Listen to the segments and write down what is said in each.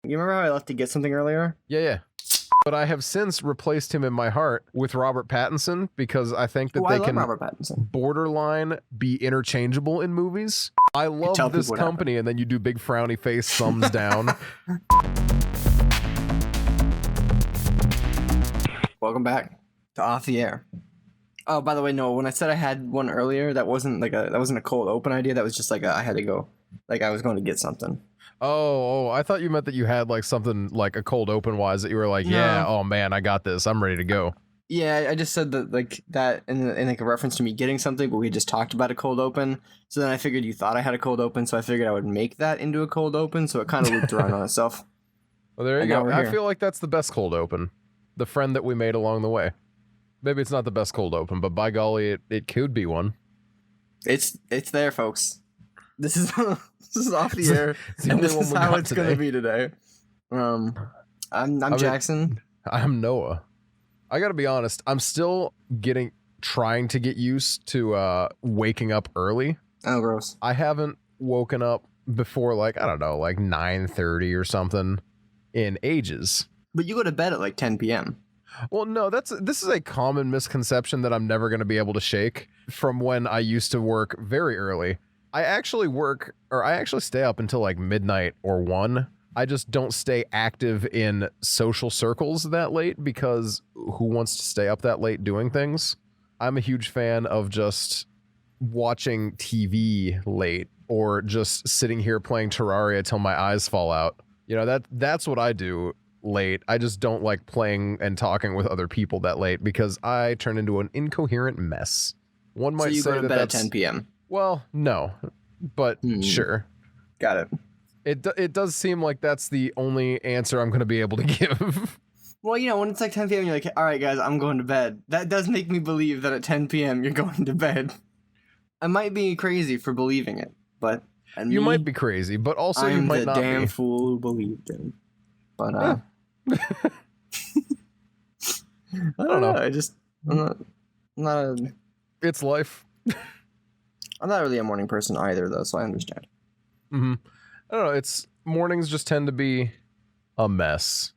You remember how I left to get something earlier? Yeah. But I have since replaced him in my heart with Robert Pattinson because I think that they can Robert Pattinson. borderline be interchangeable in movies. I love this company, and then you do big frowny face, thumbs down. Welcome back to Off the Air. Oh, by the way, no. When I said I had one earlier, that wasn't a cold open idea. That was just like I had to go, like I was going to get something. Oh, I thought you meant that you had like something like a cold open wise that you were like, yeah, oh man, I got this. I'm ready to go. Yeah, I just said that like that in like a reference to me getting something, but we just talked about a cold open. So then I figured you thought I had a cold open, so I figured I would make that into a cold open. So it kind of looped around on itself. Well, there you go. I feel like that's the best cold open. The friend that we made along the way. Maybe it's not the best cold open, but by golly, it could be one. It's there, folks. This is Off the Air, and this is how it's going to be today. I'm Jackson. I'm Noah. I got to be honest. I'm still trying to get used to waking up early. Oh, gross. I haven't woken up before like, I don't know, like 9:30 or something in ages. But you go to bed at like 10 p.m. Well, no, this is a common misconception that I'm never going to be able to shake from when I used to work very early. I actually stay up until like midnight or 1. I just don't stay active in social circles that late because who wants to stay up that late doing things? I'm a huge fan of just watching TV late or just sitting here playing Terraria till my eyes fall out. You know, that's what I do late. I just don't like playing and talking with other people that late because I turn into an incoherent mess. One might say go to that bed that's at 10 p.m. Well, no, but sure. Got it. It does seem like that's the only answer I'm going to be able to give. Well, you know, when it's like 10 p.m., you're like, all right, guys, I'm going to bed. That does make me believe that at 10 p.m. you're going to bed. I might be crazy for believing it, but... You might be crazy, but also you might not be. I'm the damn fool who believed it. But, I don't know. I'm not It's life. I'm not really a morning person either, though, so I understand. Mm-hmm. I don't know. Mornings just tend to be a mess.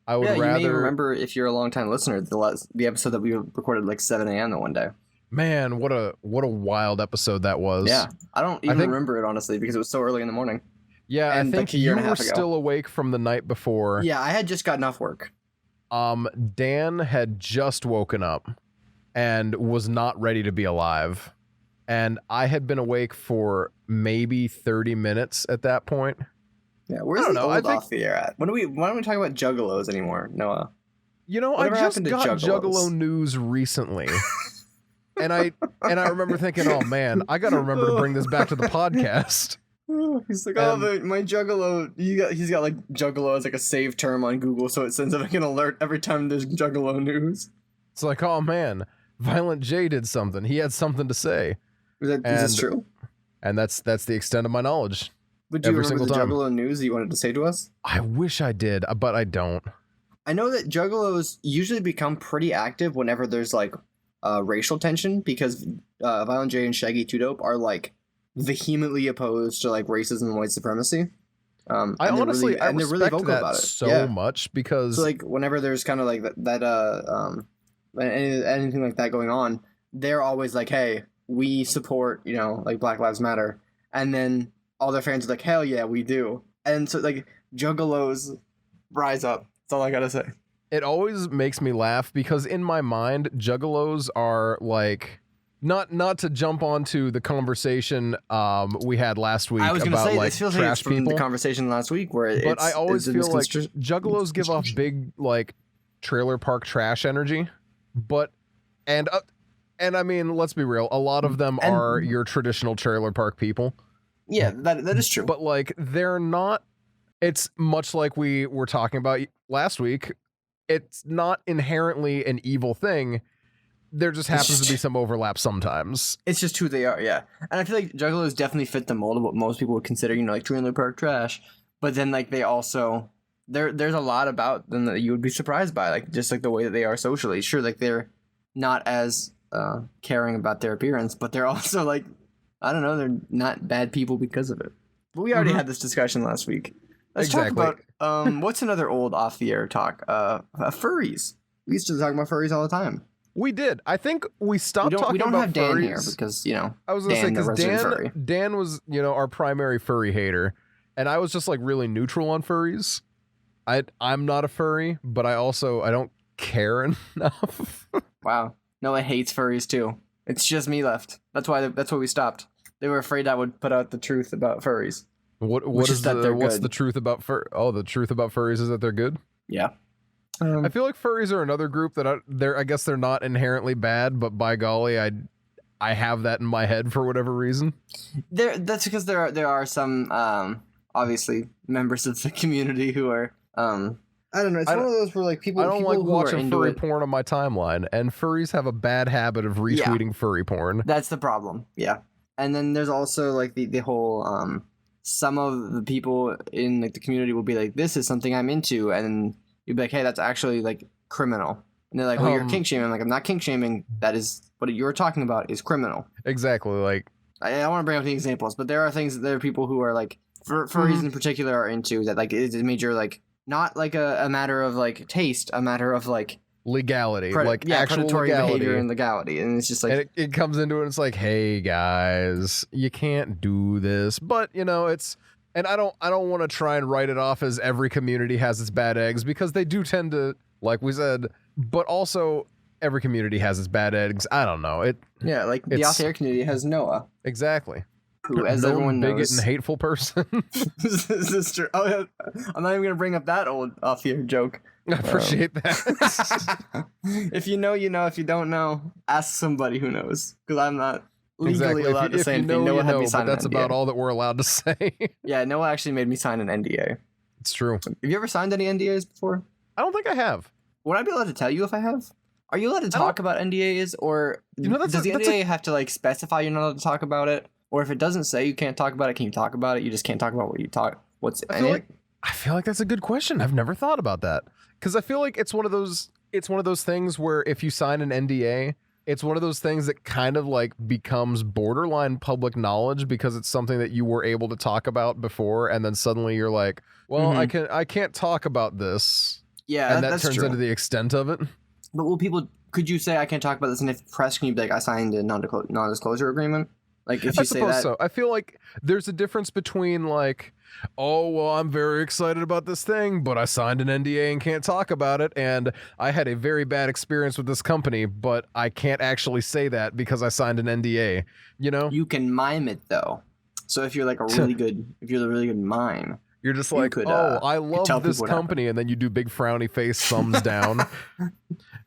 I would rather... you may remember, if you're a long-time listener, the episode that we recorded like 7 a.m. the one day. Man, what a wild episode that was. Yeah, I don't even remember it, honestly, because it was so early in the morning. Yeah, and I think you were still awake from the night before. Yeah, I had just gotten off work. Dan had just woken up and was not ready to be alive. And I had been awake for maybe 30 minutes at that point. Yeah, where's the old Off the Air at? Why don't we talk about juggalos anymore, Noah? You know, I just got juggalo news recently. and I remember thinking, oh man, I got to remember to bring this back to the podcast. He's like, my juggalo. He's got like juggalo as like a save term on Google, so it sends like an alert every time there's juggalo news. It's like, oh man, Violent J did something. He had something to say. Is this true? And that's the extent of my knowledge. Would you remember the juggalo news that you wanted to say to us? I wish I did, but I don't. I know that juggalos usually become pretty active whenever there's like racial tension, because Violent J and Shaggy 2 Dope are like vehemently opposed to like racism and white supremacy. I honestly they're really vocal about it so much because like whenever there's kind of like anything like that going on, they're always like, hey, we support, you know, like Black Lives Matter, and then all their fans are like, hell yeah, we do. And so like juggalos rise up. That's all I gotta say. It always makes me laugh because in my mind, juggalos are like, not to jump onto the conversation we had last week. I was gonna about say, like this feels trash like it's from people. the conversation last week but I always feel like juggalos give off big like trailer park trash energy, and I mean, let's be real, a lot of them are your traditional trailer park people. Yeah, that is true. But like they're not. It's much like we were talking about last week. It's not inherently an evil thing. There just happens to be some overlap sometimes. It's just who they are, yeah. And I feel like juggalos definitely fit the mold of what most people would consider, you know, like trailer park trash. But then like they also there's a lot about them that you would be surprised by, like just like the way that they are socially. Sure, like they're not as caring about their appearance, but they're also like, I don't know, they're not bad people because of it. But we already had this discussion last week. Let's Exactly. talk about what's another old off the air talk? Furries. We used to talk about furries all the time. We did. I think we stopped talking We don't about have Dan furries. here because I was gonna say Dan, the because resident furry. Dan was our primary furry hater, and I was just like really neutral on furries. I'm not a furry, but I don't care enough. Wow. Noah hates furries too. It's just me left. That's why we stopped. They were afraid I would put out the truth about furries. What's good. the truth about the truth about furries is that they're good. Yeah. I feel like furries are another group that I guess they're not inherently bad, but by golly, I have that in my head for whatever reason. That's because there are some obviously members of the community who are I don't know. It's one of those where like people. I don't people like who watching are furry porn on my timeline, and furries have a bad habit of retweeting furry porn. That's the problem. Yeah, and then there's also like the whole some of the people in like the community will be like, "This is something I'm into," and you'd be like, "Hey, that's actually like criminal." And they're like, "Well, you're kink shaming." I'm like, "I'm not kink shaming. That is what you're talking about is criminal." Exactly. Like I want to bring up the examples, but there are people who are like furries in particular are into that like it's a major like. Not like a matter of like taste, a matter of like legality, actual predatory legality. behavior and legality, and it's just like and it comes into it. And it's like, hey guys, you can't do this, but it's. And I don't want to try and write it off as every community has its bad eggs because they do tend to, like we said, but also every community has its bad eggs. I don't know it. Yeah, like the off-air community has Noah. Exactly. Who, as everyone knows, bigot and hateful person. This is true. Oh, yeah. I'm not even gonna bring up that old off-air joke. I appreciate that. If you know, you know. If you don't know, ask somebody who knows, because I'm not legally allowed to say anything. Noah had me sign but that's an NDA. about all that we're allowed to say. Yeah, Noah actually made me sign an NDA. It's true. Have you ever signed any NDAs before? I don't think I have. Would I be allowed to tell you if I have? Are you allowed to talk about NDAs, or does the NDA have to like specify you're not allowed to talk about it? Or if it doesn't say you can't talk about it, can you talk about it? You just can't talk about what's in it. I feel like that's a good question. I've never thought about that because I feel like it's one of those things where if you sign an NDA, it's one of those things that kind of like becomes borderline public knowledge because it's something that you were able to talk about before, and then suddenly you're like, well, I can't talk about this. Yeah, and that that's turns true. into the extent of it. But could you say I can't talk about this? And if press, can you be like, I signed a non-disclosure agreement? Like if you say that, I suppose so. I feel like there's a difference between like, oh well, I'm very excited about this thing, but I signed an NDA and can't talk about it, and I had a very bad experience with this company, but I can't actually say that because I signed an NDA. You can mime it though. So if you're like a really good mime, you're just like, I love this company, and then you do big frowny face, thumbs down.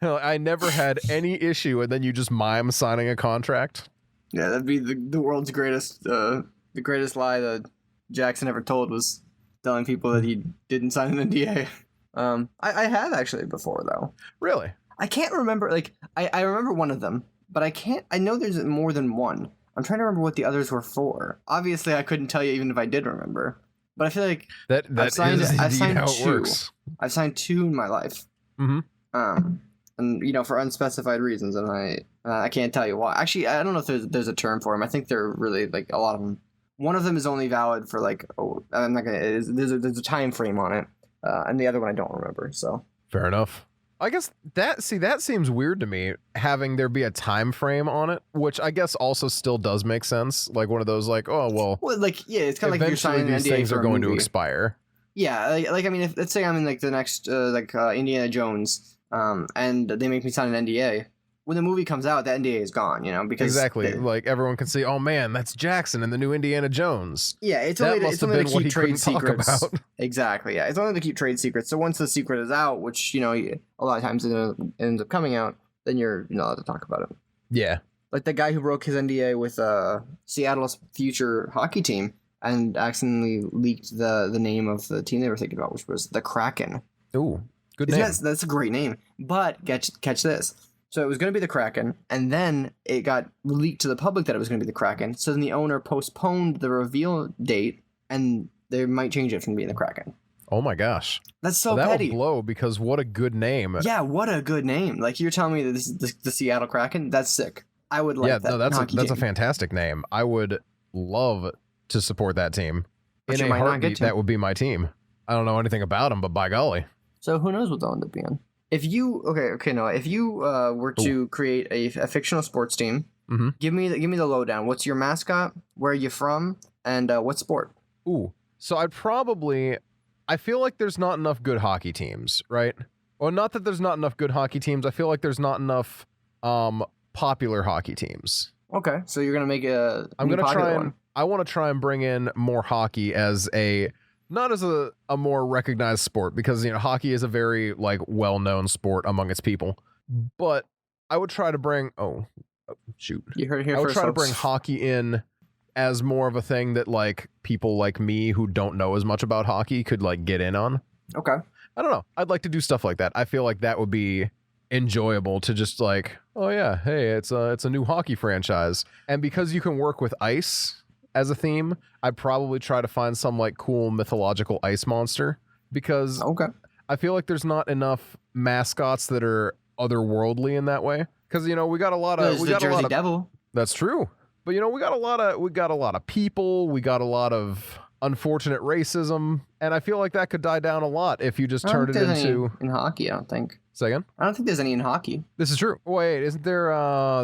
I never had any issue, and then you just mime signing a contract. Yeah, that'd be the world's greatest, the greatest lie that Jackson ever told was telling people that he didn't sign an NDA. I have actually before though. Really? I can't remember. Like I remember one of them, but I know there's more than one. I'm trying to remember what the others were for. Obviously, I couldn't tell you even if I did remember. But I feel like I've signed it two. Works. I've signed two in my life. Mm-hmm. And for unspecified reasons, and I can't tell you why. Actually, I don't know if there's a term for them. I think they're really like a lot of them. One of them is only valid for like I'm not gonna. There's a time frame on it, and the other one I don't remember. So fair enough. I guess that seems weird to me, having there be a time frame on it, which I guess also still does make sense. Like one of those like, oh well like yeah, it's kind of like you're signing an NDA these things for are a going movie. to expire. Yeah, like I mean, if let's say I'm in like the next Indiana Jones, and they make me sign an NDA. When the movie comes out, the NDA is gone, because exactly like everyone can see, oh man, that's Jackson in the new Indiana Jones. Yeah, it's only to keep trade secrets. About. Exactly, yeah, it's only to keep trade secrets. So once the secret is out, which a lot of times it ends up coming out, then you're not allowed to talk about it. Yeah, like the guy who broke his NDA with Seattle's future hockey team and accidentally leaked the name of the team they were thinking about, which was the Kraken. Ooh, good name. That's a great name. But catch this. So it was going to be the Kraken, and then it got leaked to the public that it was going to be the Kraken. So then the owner postponed the reveal date, and they might change it from being the Kraken. Oh my gosh. That's so that petty. Will blow because what a good name. Yeah, what a good name. Like you're telling me that this is the Seattle Kraken? That's sick. I would like that. Yeah, no, that's a fantastic name. I would love to support that team. But in a heartbeat, that would be my team. I don't know anything about them, but by golly. So who knows what they'll end up being? If you no, if you were to create a fictional sports team, give me the lowdown. What's your mascot? Where are you from? And what sport? Ooh, so I feel like there's not enough good hockey teams, right? Well, not that there's not enough good hockey teams. I feel like there's not enough popular hockey teams. Okay, so you're gonna make I want to try and bring in more hockey as not as a more recognized sport, because hockey is a very like well-known sport among its people. But I would try to bring You heard it here I would first, try to folks. bring hockey in as more of a thing that like people like me who don't know as much about hockey could like get in on. Okay. I don't know. I'd like to do stuff like that. I feel like that would be enjoyable to just like, oh yeah, hey, it's a new hockey franchise. And because you can work with ice as a theme, I'd probably try to find some like cool mythological ice monster, because I feel like there's not enough mascots that are otherworldly in that way. Because we got a lot of Jersey Devil. That's true. But we got a lot of people, we got a lot of unfortunate racism, and I feel like that could die down a lot if you just turned it into in hockey. I don't think. Say again? I don't think there's any in hockey. This is true. Wait, isn't there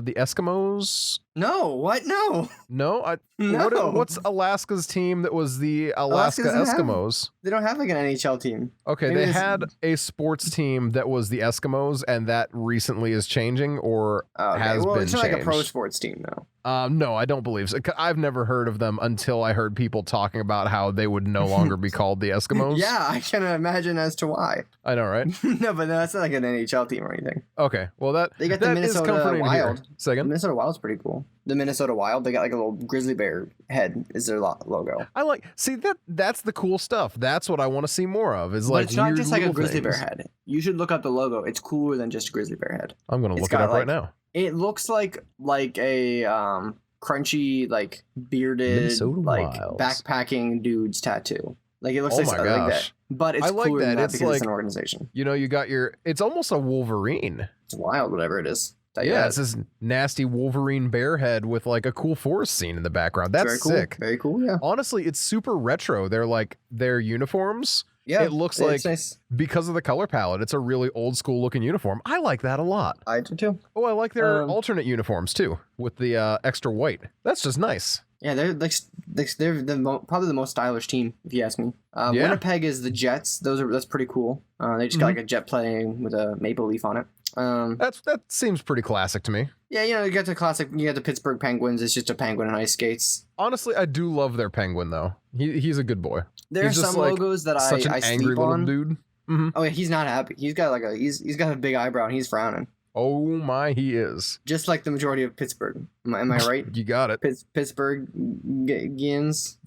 the Eskimos? No, what? No. No? No. What's Alaska's team that was the Alaska Eskimos? They don't have like an NHL team. Okay, maybe they had a sports team that was the Eskimos, and that recently is changing or has been it's not changed. like a pro sports team, though. No, I don't believe so. I've never heard of them until I heard people talking about how they would no longer be called the Eskimos. Yeah, I can imagine as to why. I know, right? No, but that's not like an NHL team or anything. Okay, well they got the Minnesota Wild. Second, Minnesota Wild's pretty cool. The Minnesota Wild, they got like a little grizzly bear head is their logo. That's the cool stuff. That's what I want to see more of. Is like, but it's not just like a grizzly bear things. head. You should look up the logo. It's cooler than just a grizzly bear head. I'm gonna look it up right now. It looks like a crunchy, like bearded, Minnesota like Wilds. backpacking dude's tattoo. Like it looks like my something like gosh. that. But it's like cooler that. than that It's because it's like, an organization. You got it's almost a Wolverine. It's wild, whatever it is. Yeah, it's this nasty Wolverine bear head with like a cool forest scene in the background. That's very cool. sick. Very cool, yeah. Honestly, it's super retro. They're like their uniforms. Yeah, it looks like nice. Because of the color palette, it's a really old school looking uniform. I like that a lot. I do too. Oh, I like their alternate uniforms too, with the extra white. That's just nice. Yeah, they're probably the most stylish team, if you ask me. Winnipeg is the Jets. That's pretty cool. They just got like a jet plane with a maple leaf on it. That seems pretty classic to me. Yeah, you got the Pittsburgh Penguins. It's just a penguin in ice skates. Honestly, I do love their penguin though. He's a good boy. There are some logos that such an I angry sleep little on. dude. Mm-hmm. Oh yeah, he's not happy. He's got he's got a big eyebrow and he's frowning. Oh my, he is. Just like the majority of Pittsburgh. Am I right? You got it. Pittsburgh Yins.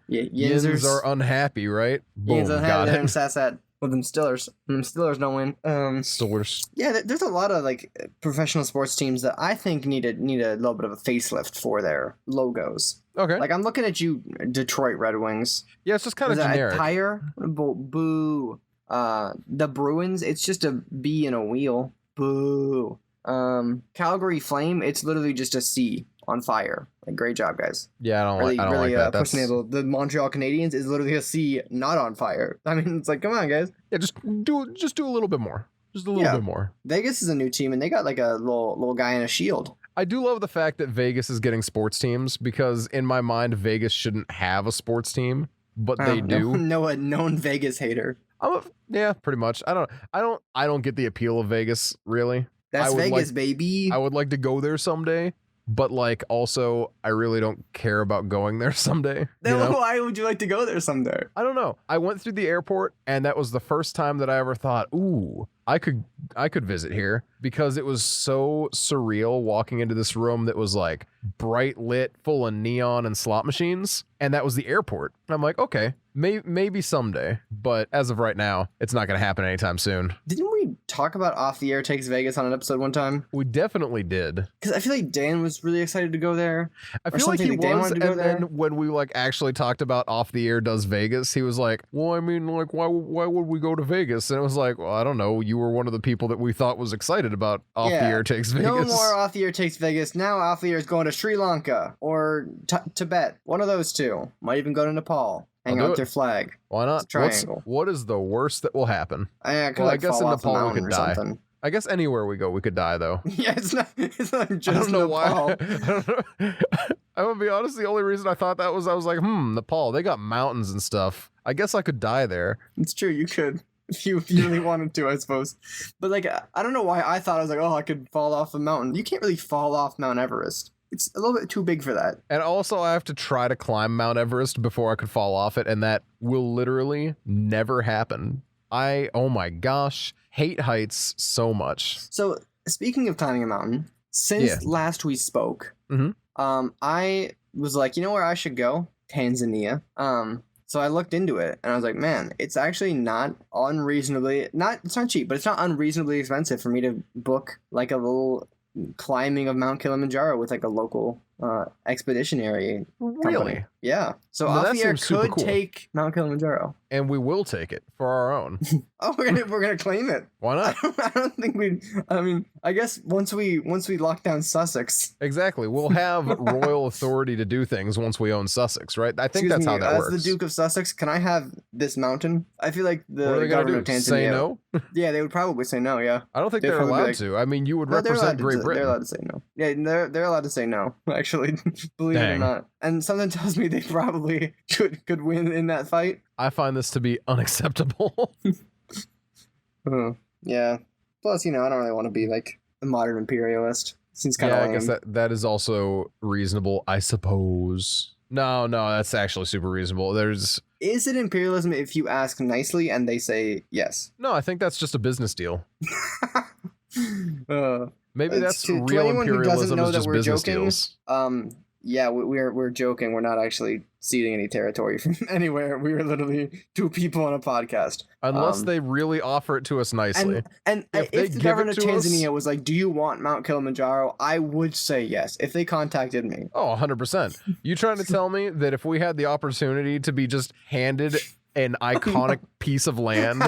Yins are unhappy, right? Yins Boom, unhappy. got Them it. Sassat. Well, them Steelers don't win. Steelers. Yeah, there's a lot of like professional sports teams that I think need a little bit of a facelift for their logos. Okay. Like I'm looking at you, Detroit Red Wings. Yeah, it's just kind of generic. A tire? Boo. The Bruins, it's just a B and a wheel. Boo. Calgary Flame, it's literally just a C on fire. Like, great job, guys. Yeah, I don't like that. That's the Montreal Canadiens is literally a C not on fire. I mean, it's like, come on, guys. Yeah, just do a little bit more. Just a little bit more. Vegas is a new team, and they got like a little guy in a shield. I do love the fact that Vegas is getting sports teams, because in my mind, Vegas shouldn't have a sports team, but they do. No, a known Vegas hater. Yeah, pretty much. I don't get the appeal of Vegas, really. That's Vegas, baby. I would like to go there someday, but like also I really don't care about going there someday. Then why would you like to go there someday? I don't know. I went through the airport, and that was the first time that I ever thought, ooh, I could visit here, because it was so surreal walking into this room that was like bright lit, full of neon and slot machines, and that was the airport. And I'm like, okay, maybe someday, but as of right now, it's not going to happen anytime soon. Didn't we talk about Off the Air Takes Vegas on an episode one time? We definitely did. Because I feel like Dan was really excited to go there. I feel like he was, and then when we like actually talked about Off the Air Does Vegas, he was like, well, I mean, like, why would we go to Vegas? And it was like, well, I don't know. You were one of the people that we thought was excited about Off the Air Takes Vegas. No more Off the Air Takes Vegas. Now Off the Air is going to Sri Lanka or Tibet. One of those two. Might even go to Nepal. I'll hang do out it. their flag. Why not? It's a triangle. What is the worst that will happen? I could Well, I like guess fall in off a Nepal we mountain could or die. something. I guess anywhere we go, we could die, though. Yeah, it's not just I don't know Nepal. why. I don't know. I'm gonna be honest. The only reason I thought that was I was like, Nepal. They got mountains and stuff. I guess I could die there. It's true, you could. If you really wanted to, I suppose. But like, I don't know why I thought I was like, oh, I could fall off a mountain. You can't really fall off Mount Everest. It's a little bit too big for that. And also, I have to try to climb Mount Everest before I could fall off it, and that will literally never happen. Oh my gosh, hate heights so much. So speaking of climbing a mountain, since last we spoke, I was like, you know where I should go? Tanzania. So I looked into it and I was like, man, it's actually not unreasonably it's not cheap, but it's not unreasonably expensive for me to book like a little climbing of Mount Kilimanjaro with like a local expeditionary company. Really? Yeah. So Now, that Alfier seems super could cool. take Mount Kilimanjaro. And we will take it for our own. Oh, we're gonna claim it. Why not? I don't think we. I mean, I guess once we lock down Sussex. Exactly. We'll have royal authority to do things once we own Sussex, right? I think that's how that works. As the Duke of Sussex, can I have this mountain? I feel like What are the they gonna government do? of Tanzania. Say no? Yeah, they would probably say no. Yeah. I don't think They'd they're probably be allowed like- to. I mean, you would No, they're represent allowed Great to, Britain. They're allowed to say no. Yeah, they're allowed to say no. Actually, believe it or Dang. not. And something tells me they probably could win in that fight. I find this to be unacceptable. Yeah. Plus, I don't really want to be like a modern imperialist. Seems kind of Yeah, lame. I guess that is also reasonable, I suppose. No, that's actually super reasonable. Is it imperialism if you ask nicely and they say yes? No, I think that's just a business deal. Maybe that's to real anyone who doesn't imperialism know is that just we're business joking, deals. Yeah, we're joking. We're not actually ceding any territory from anywhere. We were literally two people on a podcast. Unless they really offer it to us nicely. And If they if the give government it of to us- Tanzania was like, "Do you want Mount Kilimanjaro?" I would say yes if they contacted me. Oh, 100%. You trying to tell me that if we had the opportunity to be just handed an iconic piece of land,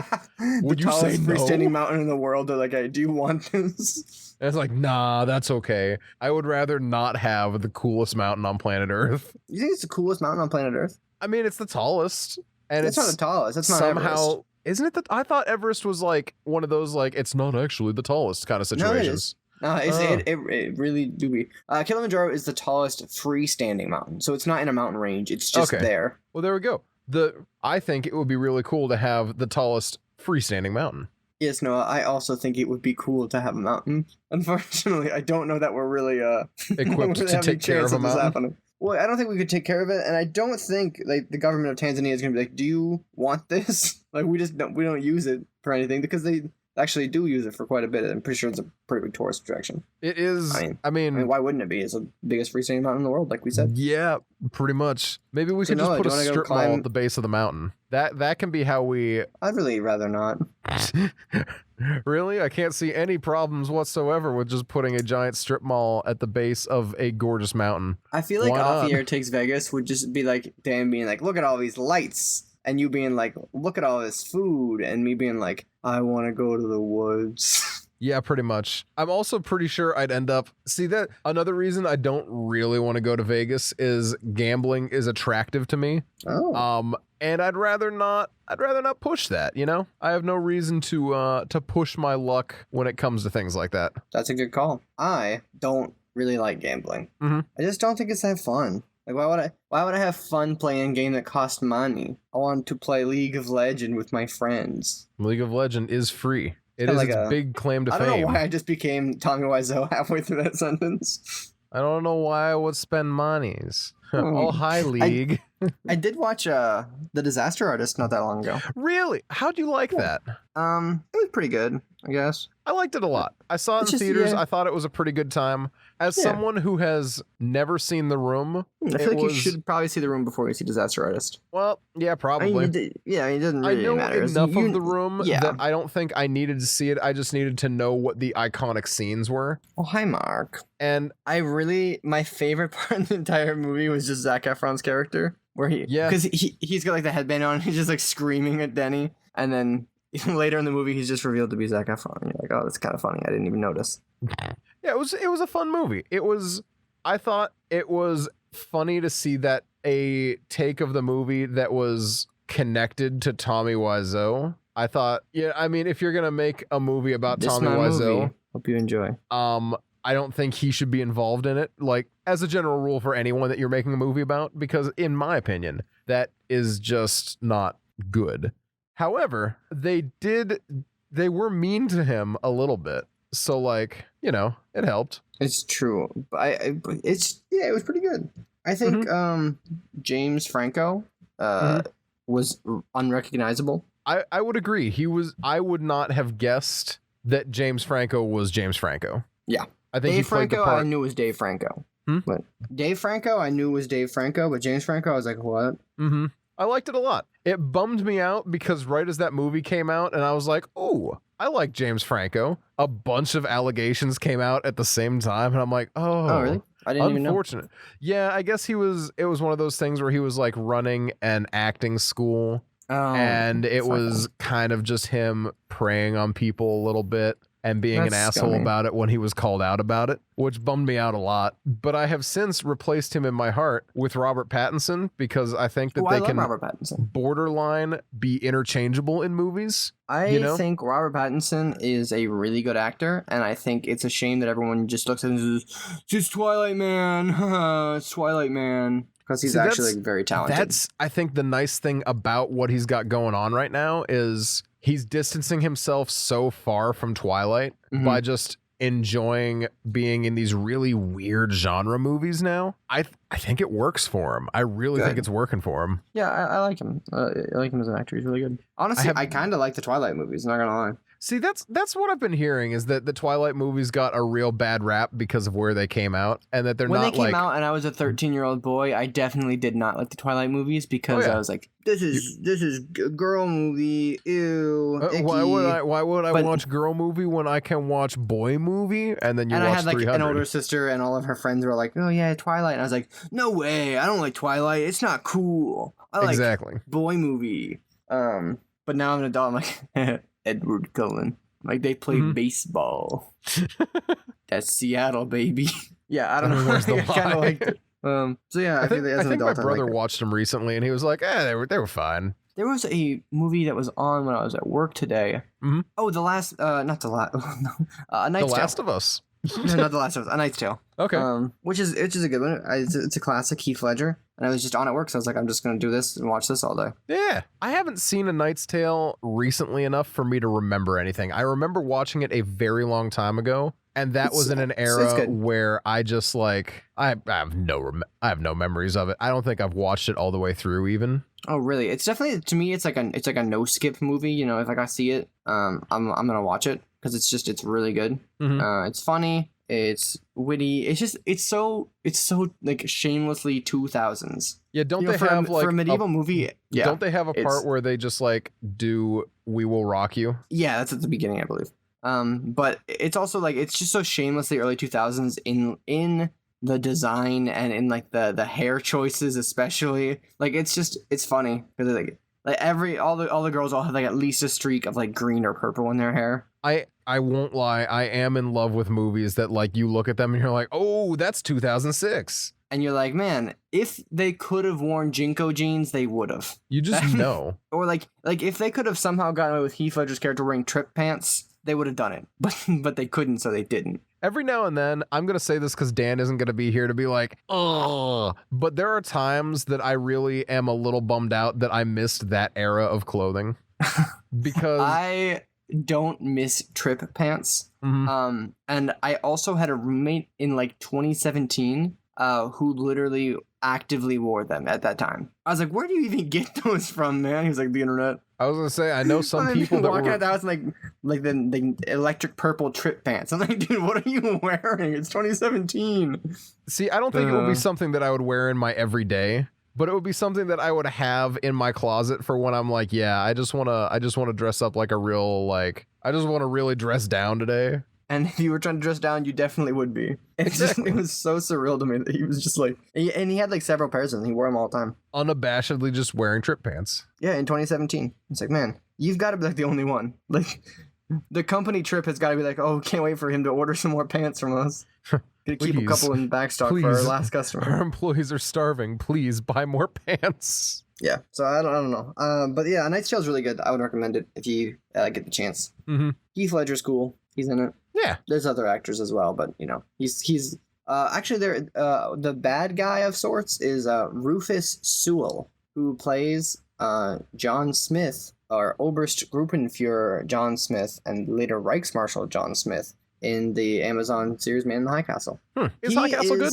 would the you say tallest no? freestanding mountain in the world? They're like, "Hey, do you want this?" And it's like, nah, that's okay. I would rather not have the coolest mountain on planet Earth. You think it's the coolest mountain on planet Earth? I mean, it's the tallest. And It's not the tallest. That's not somehow, Everest. isn't it? I thought Everest was like one of those, like, it's not actually the tallest kind of No, it situations. is. No, it really do be. Kilimanjaro is the tallest freestanding mountain, so it's not in a mountain range. It's just Okay. there. Well, there we go. I think it would be really cool to have the tallest freestanding mountain. Yes, Noah. I also think it would be cool to have a mountain. Unfortunately, I don't know that we're really Equipped really to have any take care chance of a this mountain? happening. Well, I don't think we could take care of it, and I don't think like the government of Tanzania is gonna be like, "Do you want this?" Like we don't use it for anything because they actually do use it for quite a bit. I'm pretty sure it's a pretty big tourist attraction. It is. I I mean, why wouldn't it be? It's the biggest freestanding mountain in the world, like we said. yeah, pretty much. Maybe we So could just Noah, put do a you wanna go strip mall climb- at the base of the mountain. That can be how we. I'd really rather not. Really? I can't see any problems whatsoever with just putting a giant strip mall at the base of a gorgeous mountain. I feel like Why not? Off Air Takes Vegas would just be like Dan being like, "Look at all these lights," and you being like, "Look at all this food," and me being like, "I want to go to the woods." Yeah, pretty much. I'm also pretty sure I'd end up. See, that another reason I don't really want to go to Vegas is gambling is attractive to me. Oh, And I'd rather not push that, you know? I have no reason to push my luck when it comes to things like that. that's a good call. I don't really like gambling. Mhm. I just don't think it's that fun. Like, why would I have fun playing a game that costs money? I want to play League of Legends with my friends. League of Legends is free. It Kinda is like its a- big claim to I don't fame. know why I just became Tommy Wiseau halfway through that sentence. I don't know why I would spend monies. Hmm. Oh, hi, League. I did watch The Disaster Artist not that long ago. Really? How'd you like that? It was pretty good, I guess. I liked it a lot. I saw it It's in just- theaters. yeah. I thought it was a pretty good time. As Yeah. someone who has never seen The Room, I feel it like you was- should probably see The Room before you see Disaster Artist. well, yeah, I probably. mean, it doesn't I really know matter. enough You- of The Room yeah. that I don't think I needed to see it. I just needed to know what the iconic scenes were. Oh, hi, Mark. And My favorite part of the entire movie was just Zac Efron's character, where Yeah. because he's got like the headband on, and he's just like screaming at Denny, and then later in the movie he's just revealed to be Zac Efron. And you're like, oh, that's kind of funny. I didn't even notice. yeah, it was a fun movie. I thought it was funny to see that a take of the movie that was connected to Tommy Wiseau. I thought, yeah, I mean, if you're gonna make a movie about This Tommy my Wiseau, movie. Hope you enjoy. I don't think he should be involved in it, like as a general rule for anyone that you're making a movie about, because in my opinion, that is just not good. However, they were mean to him a little bit. So like, you know, it helped. It's true. But it was pretty good. I think James Franco was unrecognizable. I would agree. I would not have guessed that James Franco was James Franco. Yeah. I think Dave he played Franco, the part. I knew was Dave Franco. But Dave Franco, I knew was Dave Franco, but James Franco, I was like, what? Mm-hmm. I liked it a lot. It bummed me out because right as that movie came out, and I was like, oh, I like James Franco. A bunch of allegations came out at the same time, and I'm like, oh really? I didn't even know. Unfortunate. Yeah, I guess it was one of those things where he was like running an acting school, and it was kind of just him preying on people a little bit and being an asshole about it when he was called out about it, which bummed me out a lot. But I have since replaced him in my heart with Robert Pattinson because I think that they can Robert Pattinson. Borderline be interchangeable in movies. I think Robert Pattinson is a really good actor, and I think it's a shame that everyone just looks at him and says, it's Twilight Man, it's Twilight Man. Because he's actually very talented. That's, I think, the nice thing about what he's got going on right now is he's distancing himself so far from Twilight by just enjoying being in these really weird genre movies now. I think it works for him. I really think it's working for him. Yeah, I like him. I like him as an actor. He's really good. Honestly, I kind of like the Twilight movies, not gonna lie. See, that's what I've been hearing is that the Twilight movies got a real bad rap because of where they came out, and that they're not like... When they came out and I was a 13-year-old boy, I definitely did not like the Twilight movies because I was like, this is a girl movie, ew, icky. Why would I watch girl movie when I can watch boy movie? And then I had like 300. an older sister, and all of her friends were like, oh yeah, Twilight. And I was like, no way, I don't like Twilight. It's not cool. I like boy movie. But now I'm an adult. I'm like, Edward Cullen. Like they play baseball. That's Seattle, baby. Yeah, I don't know. Where's the I kind of liked it. So yeah, I think my brother watched them recently, and he was like, they were fine. There was a movie that was on when I was at work today. Oh, not the last. A Knight's Tale. The Last of Us. No, not The Last of Us. A Knight's Tale. Okay. Which is a good one. It's a classic, Heath Ledger. And I was just on at work, so I was like, I'm just gonna do this and watch this all day. Yeah, I haven't seen A Knight's Tale recently enough for me to remember anything. I remember watching it a very long time ago, and that was in an era where I just like I have no memories of it. I don't think I've watched it all the way through even. Oh really? It's definitely, to me, it's like a no skip movie. You know, if I see it, I'm gonna watch it because it's really good. It's funny. It's witty. It's so like shamelessly 2000s. Yeah, don't they have like for a medieval movie? Yeah, don't they have a part where they just like do "We Will Rock You"? Yeah, that's at the beginning, I believe. But it's also like it's just so shamelessly early 2000s in the design and in like the hair choices, especially. Like it's funny because like all the girls all have like at least a streak of like green or purple in their hair. I won't lie, I am in love with movies that like you look at them and you're like, oh, that's 2006. And you're like, man, if they could have worn Jinko jeans, they would have. You just know. Or like if they could have somehow gotten away with Heath Ledger's character wearing trip pants, they would have done it. But they couldn't, so they didn't. Every now and then, I'm going to say this because Dan isn't going to be here to be like, oh, but there are times that I really am a little bummed out that I missed that era of clothing. Because I don't miss trip pants. And I also had a roommate in like 2017 who literally actively wore them at that time. I was like, where do you even get those from, man? He was like, the internet. I was gonna say, I know some people that walking out the house in like the electric purple trip pants. I'm like, dude, what are you wearing? It's 2017. See, I don't think it would be something that I would wear in my everyday, but it would be something that I would have in my closet for when I'm like, yeah, I just wanna dress up like a real I just want to really dress down today. And if you were trying to dress down, you definitely would be. It was so surreal to me that he was just like, and he had like several pairs of them. He wore them all the time. Unabashedly just wearing trip pants. Yeah, in 2017. It's like, man, you've got to be like the only one. Like, the company Trip has got to be like, oh, can't wait for him to order some more pants from us. Gonna keep a couple in backstock for our last customer. Our employees are starving. Please buy more pants. Yeah, so I don't know. But yeah, A Knight's Tale is really good. I would recommend it if you get the chance. Mm-hmm. Heath Ledger's cool. He's in it. Yeah. There's other actors as well, but you know, he's actually there. The bad guy of sorts is Rufus Sewell, who plays John Smith, or Oberstgruppenführer John Smith, and later Reichsmarschall John Smith in the Amazon series Man in the High Castle. Is High Castle good?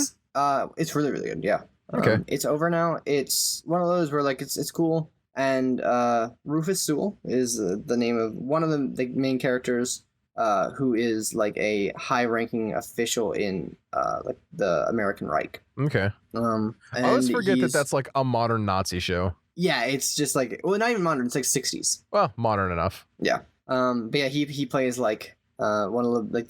It's really, really good. Yeah. Okay. It's over now. It's one of those where like it's cool. And Rufus Sewell is the name of one of the main characters, who is like a high-ranking official in like the American Reich. Okay. I always forget that that's like a modern Nazi show. Yeah, it's just like, well, not even modern. It's like 60s. Well, modern enough. Yeah. But yeah, he plays like one of the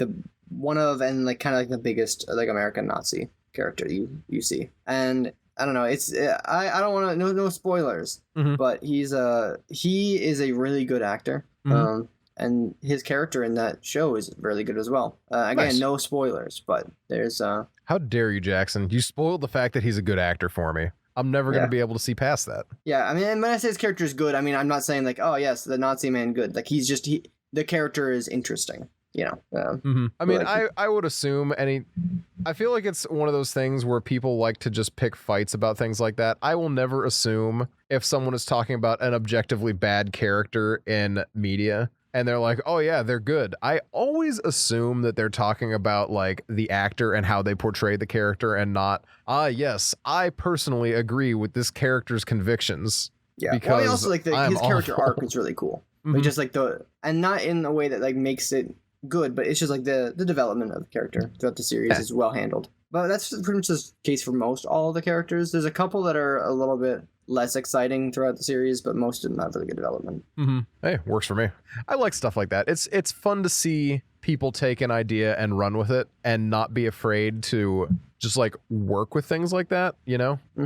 kind of like the biggest like American Nazi character you see. And I don't know, it's I don't want to no spoilers, but he is a really good actor. And his character in that show is really good as well. Again, nice. No spoilers, but there's How dare you, Jackson? You spoiled the fact that he's a good actor for me. I'm never going to be able to see past that. Yeah, I mean, when I say his character is good, I mean, I'm not saying like, oh yes, the Nazi man good. Like the character is interesting. You know. I mean, like, I would assume I feel like it's one of those things where people like to just pick fights about things like that. I will never assume if someone is talking about an objectively bad character in media and they're like, oh yeah, they're good. I always assume that they're talking about like the actor and how they portray the character and not, yes, I personally agree with this character's convictions. Yeah, because I also like his character arc is really cool. Like just like and not in a way that like makes it good, but it's just like the development of the character throughout the series is well handled. But that's pretty much the case for most all of the characters. There's a couple that are a little bit less exciting throughout the series, but most of them have really good development. Hey, works for me. I like stuff like that. It's fun to see people take an idea and run with it and not be afraid to just like work with things like that, you know? I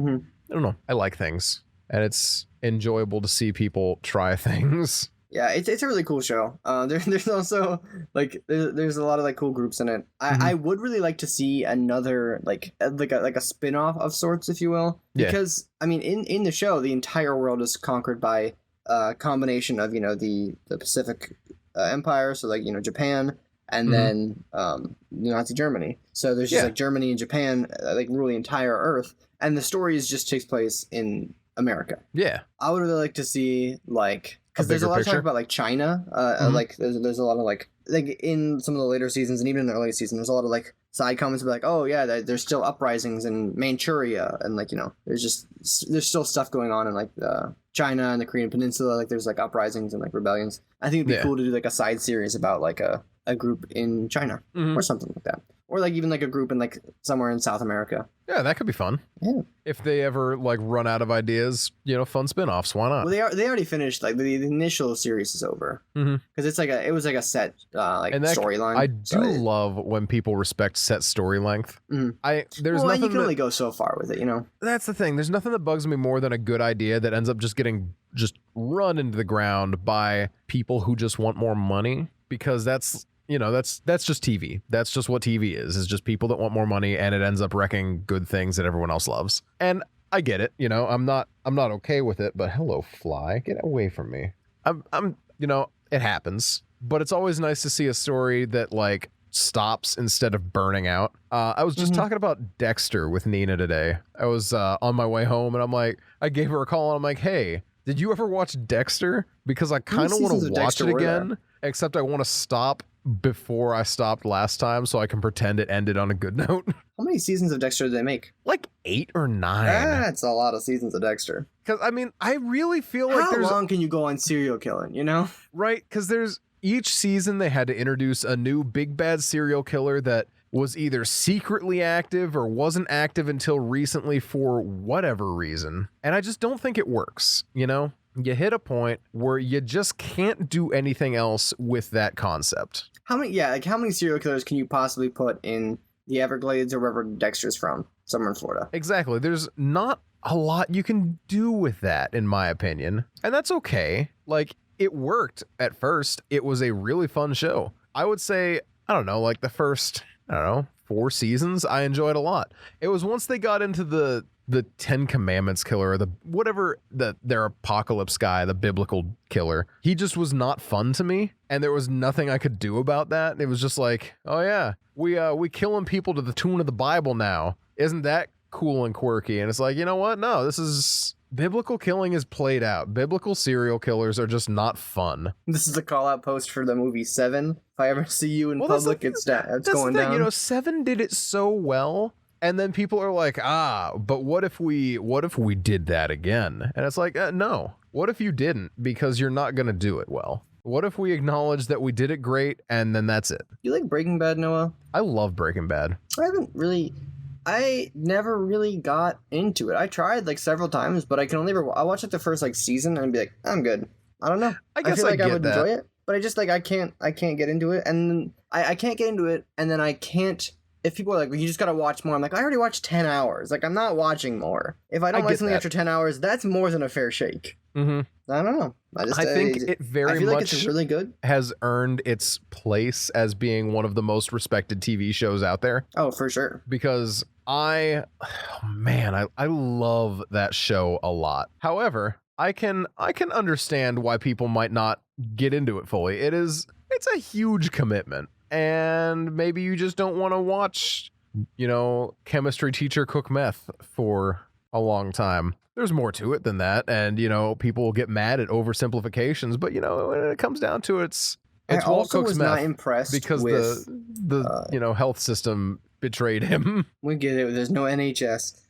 don't know. I like things, and it's enjoyable to see people try things. Yeah, it's a really cool show. There's also like there's a lot of like cool groups in it. I would really like to see another like a spin-off of sorts, if you will, because I mean in the show the entire world is conquered by a combination of the Pacific Empire, so like Japan, and then Nazi Germany. So there's just like Germany and Japan like rule the entire Earth, and the story just takes place in America. Yeah, I would really like to see like. Because there's a lot of talk about like China, like there's a lot of like in some of the later seasons and even in the early season, there's a lot of like side comments about like, oh yeah, there's still uprisings in Manchuria, and like there's still stuff going on in like China and the Korean Peninsula, like there's like uprisings and like rebellions. I think it'd be cool to do like a side series about like a group in China or something like that. Or like even like a group in like somewhere in South America. Yeah, that could be fun. Yeah. If they ever like run out of ideas, fun spin-offs, why not? Well, they already finished like the initial series is over because it was like a set storyline. I do love when people respect set story length. There's nothing. And you can only go so far with it, That's the thing. There's nothing that bugs me more than a good idea that ends up just getting run into the ground by people who just want more money, because that's just TV. That's just what TV is just people that want more money, and it ends up wrecking good things that everyone else loves. And I get it. I'm not okay with it, but hello, fly, get away from me. I'm it happens, but it's always nice to see a story that like stops instead of burning out. I was just talking about Dexter with Nina today. I was on my way home, and I gave her a call, and I'm like, hey, did you ever watch Dexter? Because I kind of want to watch it again, except I want to stop before I stopped last time so I can pretend it ended on a good note. How many seasons of Dexter did they make? Like 8 or 9. That's a lot of seasons of Dexter. Because, I mean, I really feel like how long can you go on serial killing, Right, because there's each season they had to introduce a new big bad serial killer that was either secretly active or wasn't active until recently for whatever reason. And I just don't think it works, You hit a point where you just can't do anything else with that concept. How many serial killers can you possibly put in the Everglades or wherever Dexter's from, somewhere in Florida? Exactly. There's not a lot you can do with that, in my opinion. And that's okay. Like, it worked at first. It was a really fun show. I would say, I don't know, like the first, 4 4 seasons, I enjoyed a lot. It was once they got into the Ten Commandments killer, or the whatever, their apocalypse guy, the biblical killer. He just was not fun to me, and there was nothing I could do about that. It was just like, oh yeah, we killing people to the tune of the Bible now. Isn't that cool and quirky? And it's like, you know what? No, this is biblical killing is played out. Biblical serial killers are just not fun. This is a call out post for the movie Seven. If I ever see you in public, it's going down. You know, Seven did it so well. And then people are like, but what if we did that again? And it's like, no. What if you didn't? Because you're not going to do it well. What if we acknowledge that we did it great and then that's it? You like Breaking Bad, Noah? I love Breaking Bad. I never really got into it. I tried like several times, but I can only I watch like the first like season and be like, I'm good. I don't know. I guess feel like I would that. enjoy it, but I just like I can't get into it, and I can't get into it, and then I can't. If people are like, well, you just gotta watch more, I'm like, I already watched 10 hours. Like, I'm not watching more. If I don't like something after 10 hours, that's more than a fair shake. Mm-hmm. I don't know. I think it very feel much like it's really good. Has earned its place as being one of the most respected TV shows out there. Oh, for sure. Because I love that show a lot. However, I can understand why people might not get into it fully. It's a huge commitment. And maybe you just don't want to watch, chemistry teacher cook meth for a long time. There's more to it than that. And, people will get mad at oversimplifications. But, when it comes down to it, it's Walt cooks meth. Not impressed because with the health system betrayed him. We get it. There's no NHS.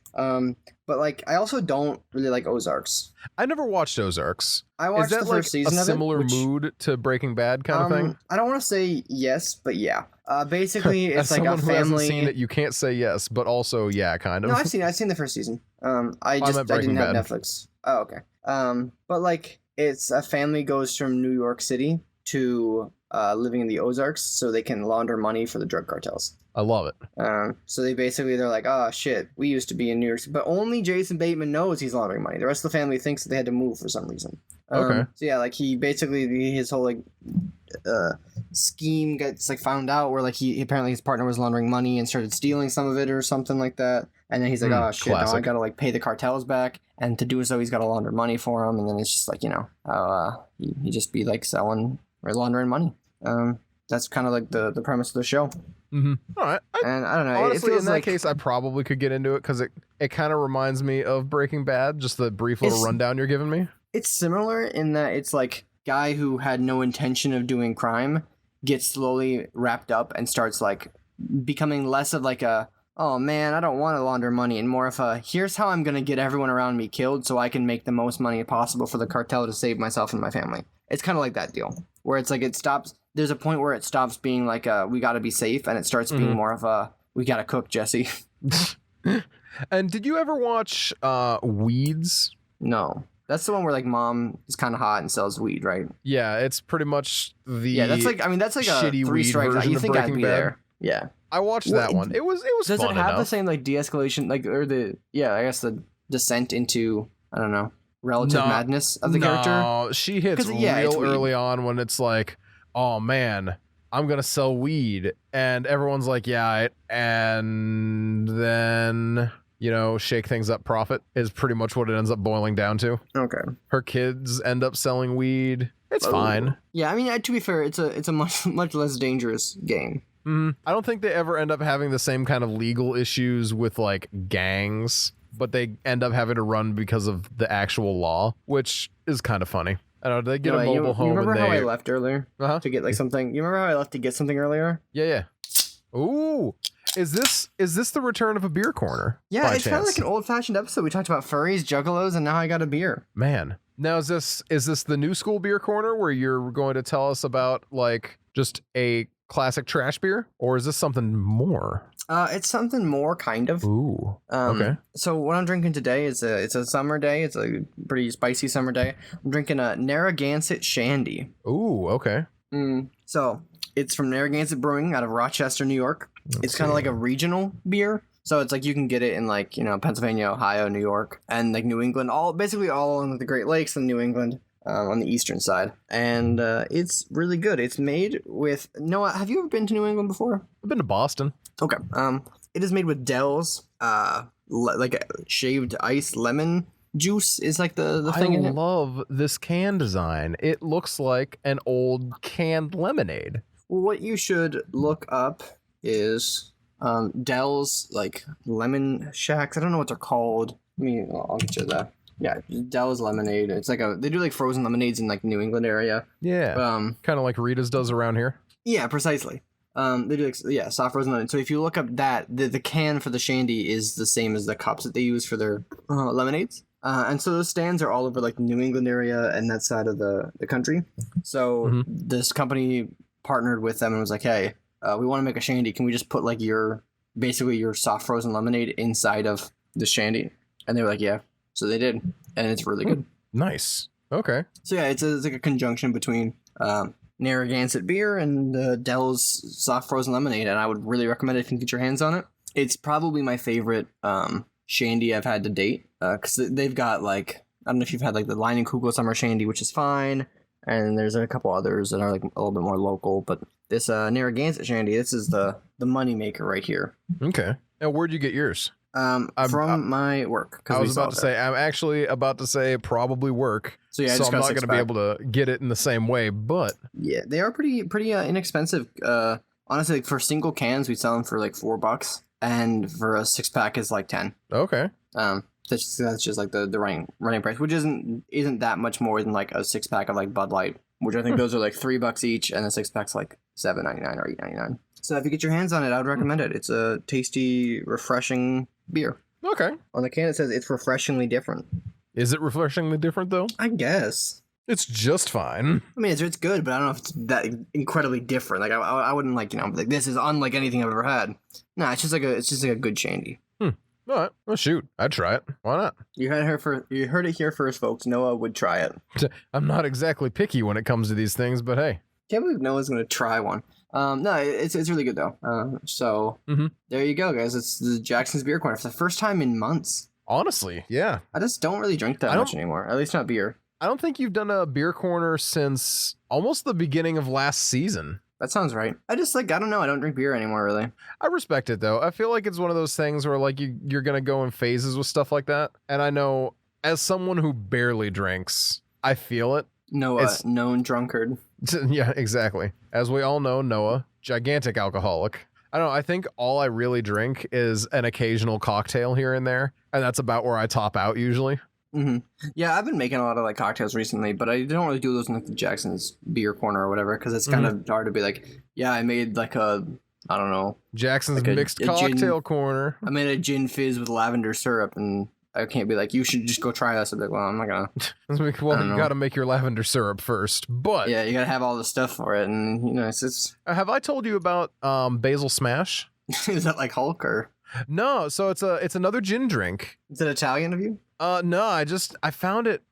But like, I also don't really like Ozarks. I never watched Ozarks. I watched the first season of it. Is that like a similar mood to Breaking Bad kind of thing? I don't want to say yes, but yeah. Basically, it's like a family. Who hasn't seen it, you can't say yes, but also yeah, kind of. No, I've seen the first season. I didn't have Netflix. Oh, okay. But like, it's a family goes from New York City to living in the Ozarks so they can launder money for the drug cartels. I love it. So they're like, oh shit, we used to be in New York City, but only Jason Bateman knows he's laundering money. The rest of the family thinks that they had to move for some reason. Okay. So yeah, like his whole like scheme gets like found out where like he apparently his partner was laundering money and started stealing some of it or something like that. And then he's like, oh shit, now I gotta like pay the cartels back, and to do so he's gotta launder money for them. And then it's just like he just be like selling or laundering money. That's kind of like the premise of the show. Mm-hmm. All right. And I don't know. Honestly, it feels in that case, I probably could get into it because it kind of reminds me of Breaking Bad, just the brief little rundown you're giving me. It's similar in that it's like guy who had no intention of doing crime gets slowly wrapped up and starts like becoming less of like a, oh man, I don't want to launder money, and more of a, here's how I'm going to get everyone around me killed so I can make the most money possible for the cartel to save myself and my family. It's kind of like that deal where it's like it stops. There's a point where it stops being like a, we got to be safe, and it starts being more of a, we got to cook, Jesse. And did you ever watch Weeds? No. That's the one where like mom is kind of hot and sells weed, right? Yeah, it's pretty much the that's like a shitty 3 strikes. You think I'd be there? Yeah, I watched that one. It was does fun it have enough. the same like de-escalation I guess the descent into I don't know relative madness of the character? No, she hits real early on when it's like, oh man, I'm gonna sell weed, and everyone's like, yeah, and then shake things up. Profit is pretty much what it ends up boiling down to. Okay. Her kids end up selling weed. It's fine. Yeah, I mean, to be fair, it's a much less dangerous game. I don't think they ever end up having the same kind of legal issues with like gangs, but they end up having to run because of the actual law, which is kind of funny. I don't know, they get a mobile home. You remember and how I left earlier to get like something? You remember how I left to get something earlier? Yeah. Ooh. Is this the return of a beer corner? Yeah, it's kind of like an old-fashioned episode. We talked about furries, juggalos, and now I got a beer. Man. Now is this the new school beer corner where you're going to tell us about like just a classic trash beer, or is this something more? It's something more, kind of. Ooh. Okay. So what I'm drinking today it's a summer day. It's a pretty spicy summer day. I'm drinking a Narragansett Shandy. Ooh. Okay. So it's from Narragansett Brewing out of Rochester, New York. It's kind of like a regional beer. So it's like you can get it in like, Pennsylvania, Ohio, New York, and like New England, basically all along the Great Lakes in New England. on the eastern side, and it's really good. It's made with Noah. Have you ever been to New England before? I've been to Boston. Okay. It is made with Dell's like shaved ice lemon juice is like the thing in I it. love this can design. It looks like an old canned lemonade. Well, what you should look up is Dell's like lemon shacks. I don't know what they're called. I'll get you that. Yeah, Dell's lemonade. It's like they do like frozen lemonades in like New England area. Yeah. Kind of like Rita's does around here. Yeah, precisely. They do like soft frozen lemonade. So if you look up that, the can for the shandy is the same as the cups that they use for their lemonades. And so those stands are all over like the New England area and that side of the country. So this company partnered with them and was like, hey, we want to make a shandy. Can we just put like basically your soft frozen lemonade inside of the shandy? And they were like, yeah. So they did, and it's really good. Nice. Okay. So yeah, it's like a conjunction between Narragansett beer and Dell's soft frozen lemonade, and I would really recommend it if you can get your hands on it. It's probably my favorite shandy I've had to date, because they've got like, I don't know if you've had like the Line and Kugel Summer Shandy, which is fine, and there's a couple others that are like a little bit more local, but this Narragansett shandy, this is the money maker right here. Okay. Now, where'd you get yours? From my work. I was about to say, I'm actually about to say probably work. So yeah, so I'm not going to be able to get it in the same way, but yeah, they are pretty inexpensive. Honestly, like for single cans, we sell them for like $4, and for a 6-pack is like 10. Okay. That's just like the running price, which isn't that much more than like a 6-pack of like Bud Light, which I think those are like $3 each, and the 6-pack's like $7.99 or $8.99. So if you get your hands on it, I would recommend it. It's a tasty, refreshing beer. Okay. On the can it says it's refreshingly different. Is it refreshingly different though? I guess. It's just fine. I mean, it's good, but I don't know if it's that incredibly different. Like I wouldn't like like this is unlike anything I've ever had. No, it's just like a good shandy. All right. Well, shoot, I'd try it. Why not? You heard it here first, folks. Noah would try it. I'm not exactly picky when it comes to these things, but hey. Can't believe Noah's gonna try one. No, it's really good though. So there you go, guys. It's the Jackson's Beer Corner for the first time in months. Honestly, yeah. I just don't really drink that much anymore. At least not beer. I don't think you've done a beer corner since almost the beginning of last season. That sounds right. I just I don't know. I don't drink beer anymore, really. I respect it though. I feel like it's one of those things where like you're gonna go in phases with stuff like that. And I know as someone who barely drinks, I feel it. Noah, known drunkard. Yeah, exactly. As we all know, Noah, gigantic alcoholic. I don't know. I think all I really drink is an occasional cocktail here and there, and that's about where I top out usually. Yeah, I've been making a lot of like cocktails recently, but I don't really do those in like the Jackson's Beer Corner or whatever, because it's kind of hard to be like, yeah, I made like I don't know, Jackson's like mixed cocktail corner. I made a gin fizz with lavender syrup, and I can't be like, you should just go try this. I'm like, well, I'm not gonna. Well, you got to make your lavender syrup first, but yeah, you gotta have all the stuff for it, and it's. Have I told you about Basil Smash? Is that like Hulk or? No, so it's another gin drink. Is it Italian of you? No, I found it.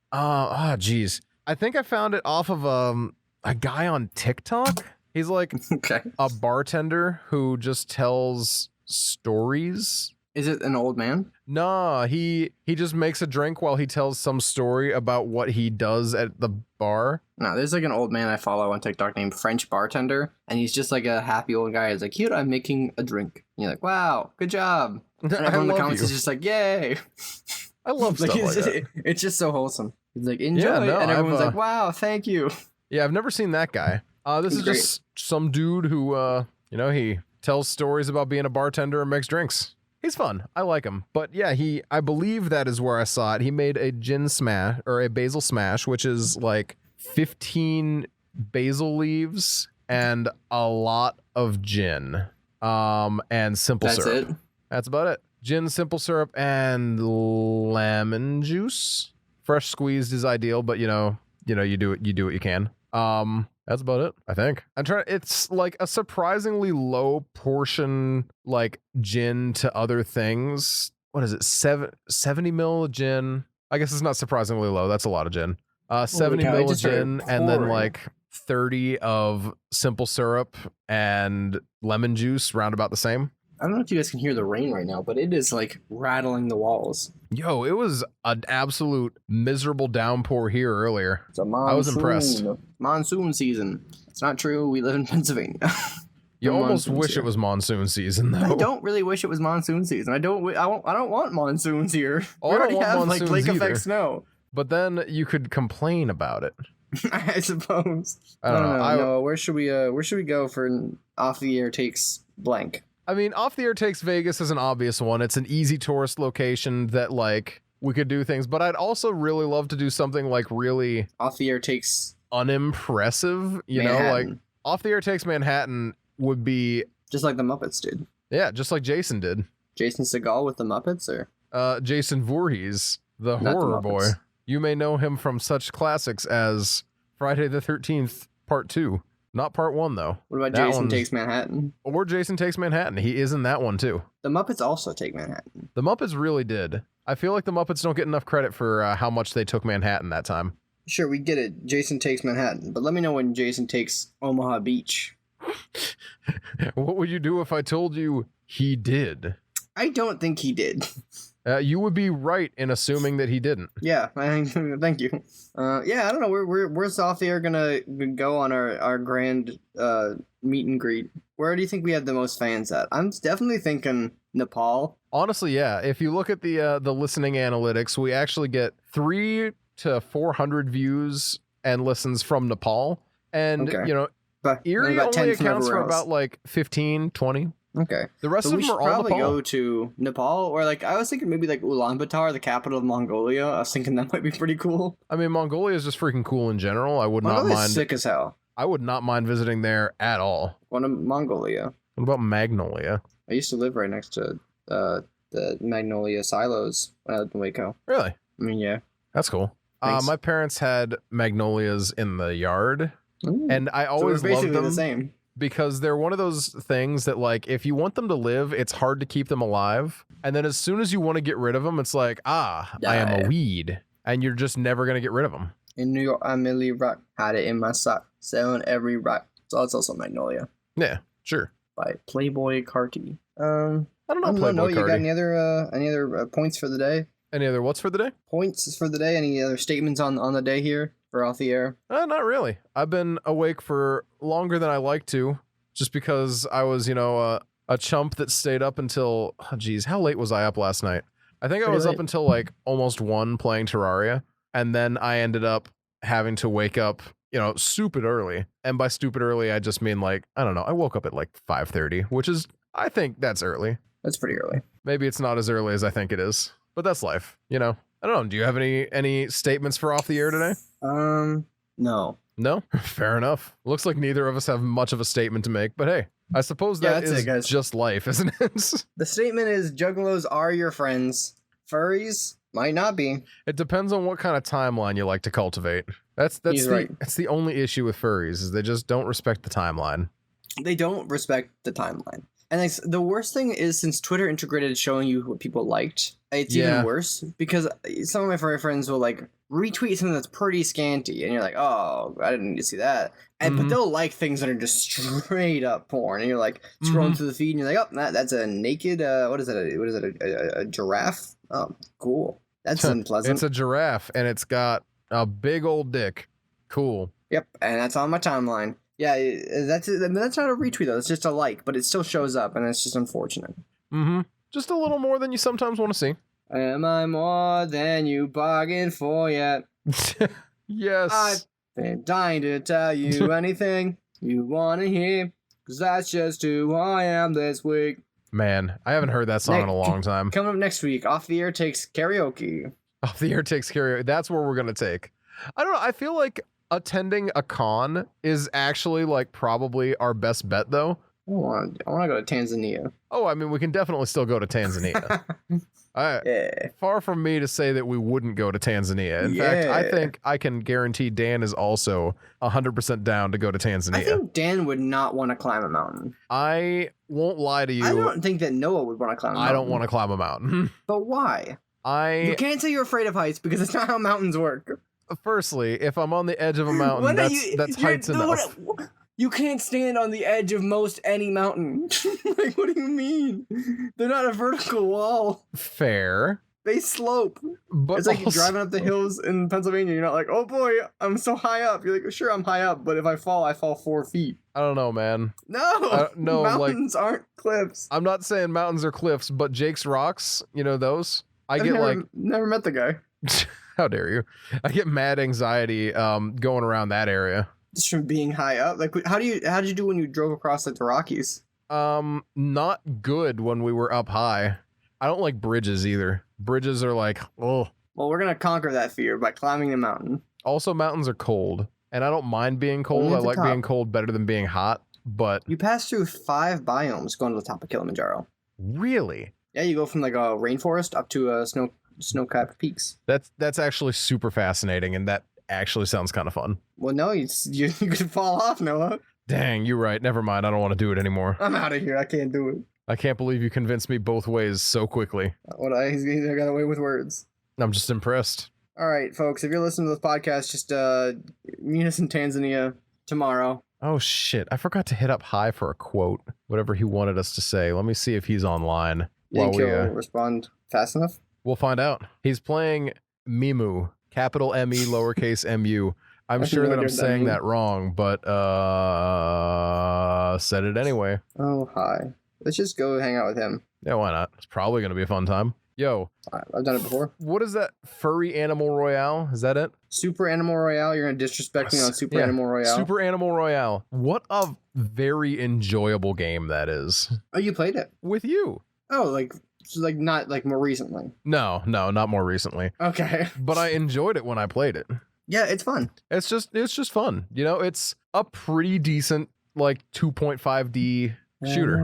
Geez, I think I found it off of a guy on TikTok. He's like a bartender who just tells stories. Is it an old man? No, he just makes a drink while he tells some story about what he does at the bar. No, there's like an old man I follow on TikTok named French Bartender, and he's just like a happy old guy. He's like, here, I'm making a drink. And you're like, wow, good job. And everyone in the comments is just like, yay. I love stuff like that. It's just so wholesome. He's like, enjoy. And everyone's like, wow, thank you. Yeah, I've never seen that guy. This is just some dude who, he tells stories about being a bartender and makes drinks. He's fun. I like him. But yeah, I believe that is where I saw it. He made a gin smash or a basil smash, which is like 15 basil leaves and a lot of gin. And simple syrup. That's it? That's about it. Gin, simple syrup, and lemon juice. Fresh squeezed is ideal, but you do what you can. That's about it, I think. It's like a surprisingly low portion, like gin to other things. What is it? 70 mil gin. I guess it's not surprisingly low. That's a lot of gin. 70 mil gin, and then like 30 of simple syrup and lemon juice, round about the same. I don't know if you guys can hear the rain right now, but it is like rattling the walls. Yo, it was an absolute miserable downpour here earlier. It's a monsoon. I was impressed. Monsoon season. It's not true. We live in Pennsylvania. You almost wish it was monsoon season, though. I don't really wish it was monsoon season. I don't want monsoons here. Oh, We I don't already want have like monsoons lake either. effect snow. But then you could complain about it. I suppose. I don't know. No, where should we go for an off the air takes blank? I mean, Off the Air Takes Vegas is an obvious one. It's an easy tourist location that like we could do things, but I'd also really love to do something like really Off the air takes unimpressive, you know, like Off the Air Takes Manhattan would be just like the Muppets did. Yeah, just like Jason did. Jason Segel with the Muppets, or Jason Voorhees, the Not horror the boy. Muppets. You may know him from such classics as Friday the 13th Part 2. Not Part 1 though. What about That Jason one's- Takes Manhattan? Or Jason Takes Manhattan. He is in that one too. The Muppets also take Manhattan. The Muppets really did. I feel like the Muppets don't get enough credit for how much they took Manhattan that time. Sure, we get it. Jason Takes Manhattan, but let me know when Jason takes Omaha Beach. What would you do if I told you he did? I don't think he did. You would be right in assuming that he didn't. Yeah, thank you. Yeah, I don't know. Where's Off the Air gonna go on our grand meet and greet? Where do you think we have the most fans at? I'm definitely thinking Nepal. Honestly, yeah. If you look at the listening analytics, we actually get 300 to 400 views and listens from Nepal, and Okay. you know, But Erie about 10 only from accounts for everywhere else. about like 15, 20. Okay. The rest So of we them should are all probably Nepal. go to Nepal, or like I was thinking maybe like Ulaanbaatar, the capital of Mongolia. I was thinking that might be pretty cool. I mean, Mongolia is just freaking cool in general. I would not Mongolia's mind. sick as hell. I would not mind visiting there at all. One of Mongolia. What about Magnolia? I used to live right next to the Magnolia silos when I lived in Waco. Really? I mean, yeah. That's cool. Thanks. My parents had magnolias in the yard, Ooh. and I So we're always loved basically them the same. because they're one of those things that, like, if you want them to live, it's hard to keep them alive. And then as soon as you want to get rid of them, it's like, I am Die. a weed, and you're just never gonna get rid of them. In New York, I merely rock. Had it in my sock. Selling every rock. So it's also Magnolia Yeah, sure. by Playboy Carti. I don't know. I don't Playboy know. You got Cardi. any other points for the day? Any other what's for the day? Points for the day? Any other statements on the day here for Off the Air? Not really. I've been awake for longer than I like to, just because I was, you know, a chump that stayed up until, oh, geez, how late was I up last night? I think I Pretty was up late. until like almost 1 playing Terraria, and then I ended up having to wake up, you know, stupid early. And by stupid early, I just mean like, I don't know, I woke up at like 5:30, which is, I think that's early. That's pretty early. Maybe it's not as early as I think it is, but that's life, you know? I don't know. Do you have any statements for Off the Air today? No. No? Fair enough. Looks like neither of us have much of a statement to make, but hey, I suppose Yeah, that that's is it, guys. just life, isn't it? The statement is Juggalos are your friends. Furries might not be. It depends on what kind of timeline you like to cultivate. That's He's the right. that's the only issue with furries is they just don't respect the timeline. They don't respect the timeline. And the worst thing is since Twitter integrated showing you what people liked, it's Yeah. even worse because some of my furry friends will like retweet something that's pretty scanty, and you're like, oh, I didn't need to see that. And but Mhm. they'll like things that are just straight up porn, and you're like scrolling Mhm. through the feed, and you're like, oh, that's a naked. What is it? What is it? A giraffe? Oh, cool. That's unpleasant. It's a giraffe and it's got a big old dick. Cool. Yep, and that's on my timeline. Yeah, that's not a retweet though. It's just a like, but it still shows up, and it's just unfortunate. Mm-hmm. Just a little more than you sometimes want to see. Am I more than you bargained for yet? Yes. I've been dying to tell you anything you want to hear, because that's just who I am this week. Man, I haven't heard that song in a Nick, long time. Coming up next week, Off the Air takes karaoke. Off the Air takes karaoke. That's where we're gonna take. I don't know. I feel like attending a con is actually like probably our best bet, though. I want to go to Tanzania. Oh, I mean, we can definitely still go to Tanzania. Yeah. Far from me to say that we wouldn't go to Tanzania. In fact, I Yeah. think I can guarantee Dan is also 100% down to go to Tanzania. I think Dan would not want to climb a mountain. I won't lie to you. I don't think that Noah would want to climb a mountain. I don't want to climb a mountain. But why? You I can't say you're afraid of heights because it's not how mountains work. firstly, if I'm on the edge of a mountain, When are that's you're- heights enough. You can't stand on the edge of most any mountain. Like, what do you mean? They're not a vertical wall. Fair. They slope. But It's like you're also- driving up the hills in Pennsylvania. You're not like, oh boy, I'm so high up. You're like, sure, I'm high up, but if I fall 4 feet. I don't know, man. No, no, mountains aren't cliffs. I'm not saying mountains are cliffs, but Jake's Rocks, you know those? I've never met the guy. How dare you? I get mad anxiety going around that area. Just from being high up. Like, how did you do when you drove across like the Rockies? Not good when we were up high. I don't like bridges either. Bridges are like, oh. Well, we're gonna conquer that fear by climbing the mountain. Also, mountains are cold, and I don't mind being cold. Only I at the like top. being cold better than being hot. But You pass through 5 biomes going to the top of Kilimanjaro. really, Yeah, you go from like a rainforest up to snow-capped peaks. that's actually super fascinating, and that actually sounds kind of fun. Well, no, you could fall off, Noah. Dang, you're right. Never mind. I don't want to do it anymore. I'm out of here. I can't do it. I can't believe you convinced me both ways so quickly. I got away with words. I'm just impressed. All right, folks, if you're listening to this podcast, just meet us in Tanzania tomorrow. Oh shit, I forgot to hit up High for a quote. Whatever he wanted us to say. Let me see if he's online. Didn't Kill respond fast enough? We'll find out. He's playing Mimu, capital M-E, lowercase M-U. I'm sure that I'm saying that wrong, but said it anyway. Oh, hi. Let's just go hang out with him. Yeah, why not? It's probably going to be a fun time. Yo. I've done it before. What is that? Furry Animal Royale? Is that it? Super Animal Royale? You're going to disrespect me on Super Animal Royale? Super Animal Royale. What a very enjoyable game that is. Oh, you played it? With you. Oh, like not like more recently. No, not more recently. Okay. But I enjoyed it when I played it. Yeah, it's fun. It's just fun. You know, it's a pretty decent like 2.5D shooter.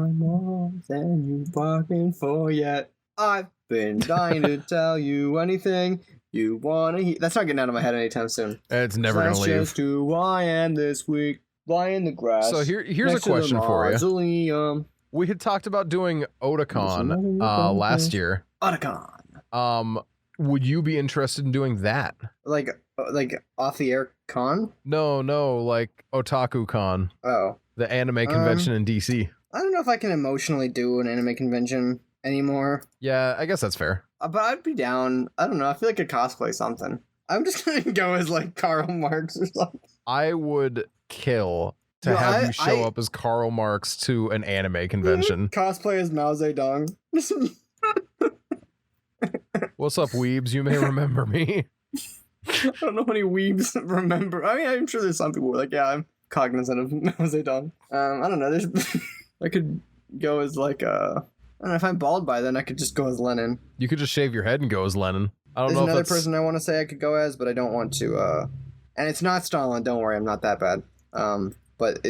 Than you bargained for yet. I've been dying to tell you anything you want to hear. That's not getting out of my head anytime soon. It's never going to leave. Just who I am this week, lying in the grass. So here's a question for you. We had talked about doing Otakon last year. Otakon. Would you be interested in doing that? Like off the air con? No, like Otaku Con. Oh. The anime convention in DC. I don't know if I can emotionally do an anime convention anymore. Yeah, I guess that's fair. But I'd be down. I don't know. I feel like I cosplay something. I'm just gonna go as like Karl Marx or something. I would kill to have you show up as Karl Marx to an anime convention. Cosplay as Mao Zedong. What's up, weebs? You may remember me. I don't know any weebs remember. I mean, I'm sure there's some people who are like, yeah, I'm cognizant of Mao Zedong. I don't know. There's I could go as like I don't know, if I'm bald by then I could just go as Lenin. You could just shave your head and go as Lenin. I don't There's know another if that's... person I want to say I could go as, but I don't want to. And it's not Stalin. Don't worry, I'm not that bad. But I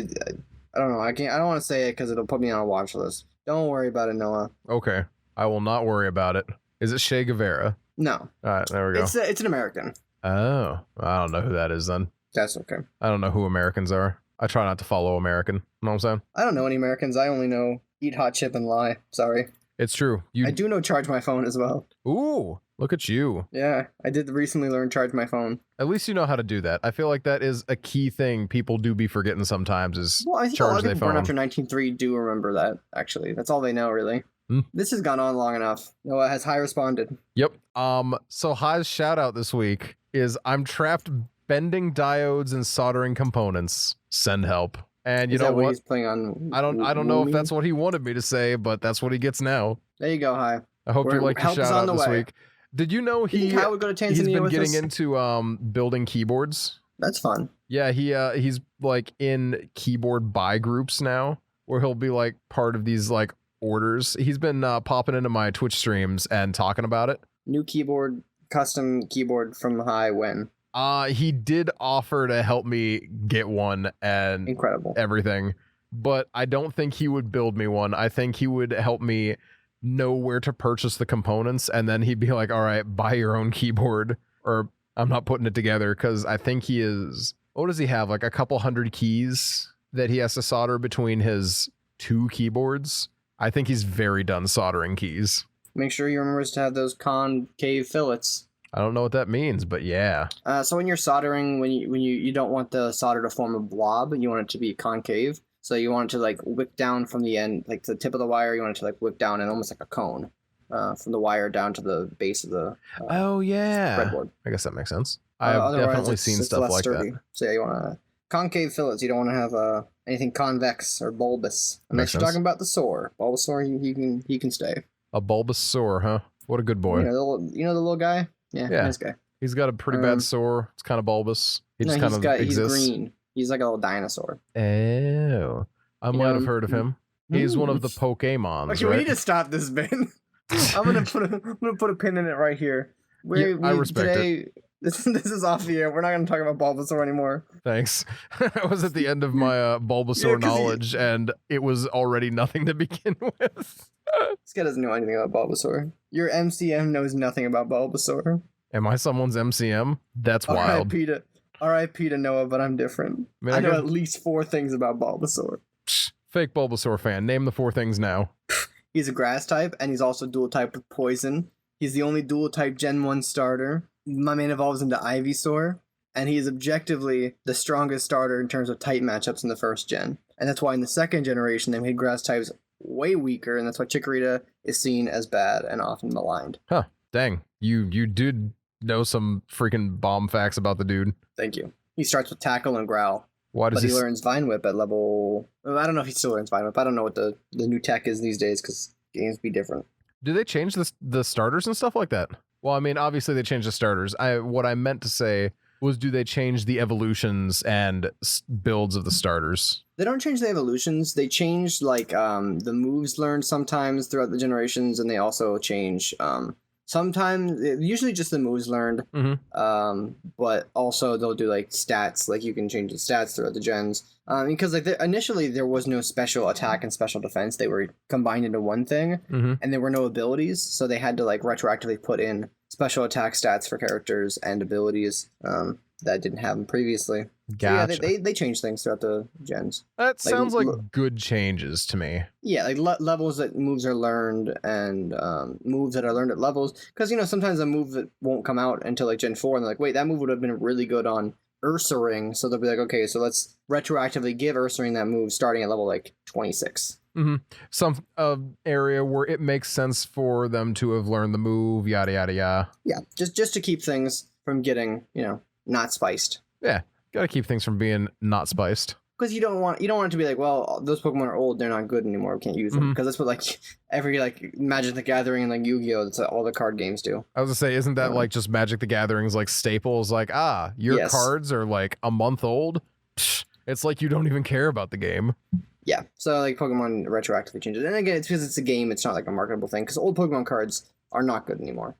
don't know. I don't want to say it because it'll put me on a watch list. Don't worry about it, Noah. Okay, I will not worry about it. Is it Che Guevara? No. All right, there we go. It's an American. Oh, I don't know who that is then. That's okay. I don't know who Americans are. I try not to follow American. You know what I'm saying? I don't know any Americans. I only know eat hot chip and lie. Sorry. It's true. I do know charge my phone as well. Ooh, look at you. Yeah, I did recently learn charge my phone. At least you know how to do that. I feel like that is a key thing people do be forgetting sometimes is well, I think charge a lot of their people born phone. after 1903 do remember that, actually. That's all they know, really. This has gone on long enough. Noah has high responded. Yep. So High's shout out this week is I'm trapped bending diodes and soldering components. Send help. And you Is know that what? He's playing on I don't know if that's what he wanted me to say, but that's what he gets now. There you go, Hi. I hope you like your shout out this week. Did you know You think Kyle would go to Tanzania he's been with getting us? into building keyboards? That's fun. Yeah, he's like in keyboard buy groups now, where he'll be like part of these like orders. He's been popping into my Twitch streams and talking about it. New keyboard, custom keyboard from Hi when? He did offer to help me get one and Incredible. everything, but I don't think he would build me one. I think he would help me know where to purchase the components, and then he'd be like, all right, buy your own keyboard, or I'm not putting it together, because I think he is, what does he have, like a couple hundred keys that he has to solder between his 2 keyboards? I think he's very done soldering keys. Make sure he remembers to have those concave fillets. I don't know what that means, but yeah. So when you're soldering, when you don't want the solder to form a blob, you want it to be concave. So you want it to like wick down from the end, like the tip of the wire. You want it to like wick down and almost like a cone, from the wire down to the base of the Oh yeah. breadboard. I guess that makes sense. I have Otherwise, definitely it's seen stuff less like sturdy. that. So yeah, you want to concave fillets. You don't want to have anything convex or bulbous. Unless Makes you're sense. talking about the sore. Bulbasaur, he can stay. A Bulbasaur, huh? What a good boy. You know the little guy? Yeah, Yeah. nice guy. He's got a pretty bad sore. It's kind of bulbous. He just kind of he's exists. green. He's like a little dinosaur. Oh. I might have heard of him. He's one of the Pokemons, Okay, right? we need to stop this, Ben. I'm gonna put a pin in it right here. I respect it. This is off the air. We're not gonna talk about Bulbasaur anymore. Thanks. I was at the end of my Bulbasaur knowledge, and it was already nothing to begin with. This guy doesn't know anything about Bulbasaur. Your MCM knows nothing about Bulbasaur. Am I someone's MCM? That's wild. R.I.P. to Noah, but I'm different. I know at least 4 things about Bulbasaur. Fake Bulbasaur fan. Name the 4 things now. He's a grass type, and he's also dual type with poison. He's the only dual type Gen 1 starter. My man evolves into Ivysaur, and he is objectively the strongest starter in terms of type matchups in the first gen. And that's why in the second generation, they made grass types way weaker, and that's why Chikorita is seen as bad and often maligned. Huh. Dang. You did know some freaking bomb facts about the dude. Thank you. He starts with Tackle and Growl. Why does he learns Vine Whip at level... I don't know if he still learns Vine Whip. I don't know what the new tech is these days, because games be different. Do they change the starters and stuff like that? Well, I mean, obviously they changed the starters. What I meant to say was, do they change the evolutions and builds of the starters? They don't change the evolutions. They change like the moves learned sometimes throughout the generations, and they also change sometimes, usually just the moves learned. Mm-hmm. But also they'll do like stats, like you can change the stats throughout the gens. Because like initially there was no special attack and special defense. They were combined into one thing, and there were no abilities, so they had to like retroactively put in special attack stats for characters and abilities that didn't have them previously. Gotcha. So yeah, they changed things throughout the gens. That sounds like good changes to me. Yeah, like levels that moves are learned, and moves that are learned at levels. Because, sometimes a move that won't come out until like Gen 4, and they're like, wait, that move would have been really good on Ursaring. So they'll be like, okay, so let's retroactively give Ursaring that move starting at level like 26. Mm-hmm. Some area where it makes sense for them to have learned the move, yada, yada, yada. Yeah, just to keep things from getting, not spiced. Yeah, gotta keep things from being not spiced. Because you don't want it to be like, well, those Pokemon are old, they're not good anymore, we can't use them. Because that's what like every like Magic the Gathering and like Yu-Gi-Oh, that's all the card games do. I was gonna say, isn't that like just Magic the Gathering's like staples? Like, your cards are like a month old. Psh, it's like you don't even care about the game. Yeah, so like Pokemon retroactively changes, and again, it's because it's a game. It's not like a marketable thing. Because old Pokemon cards are not good anymore.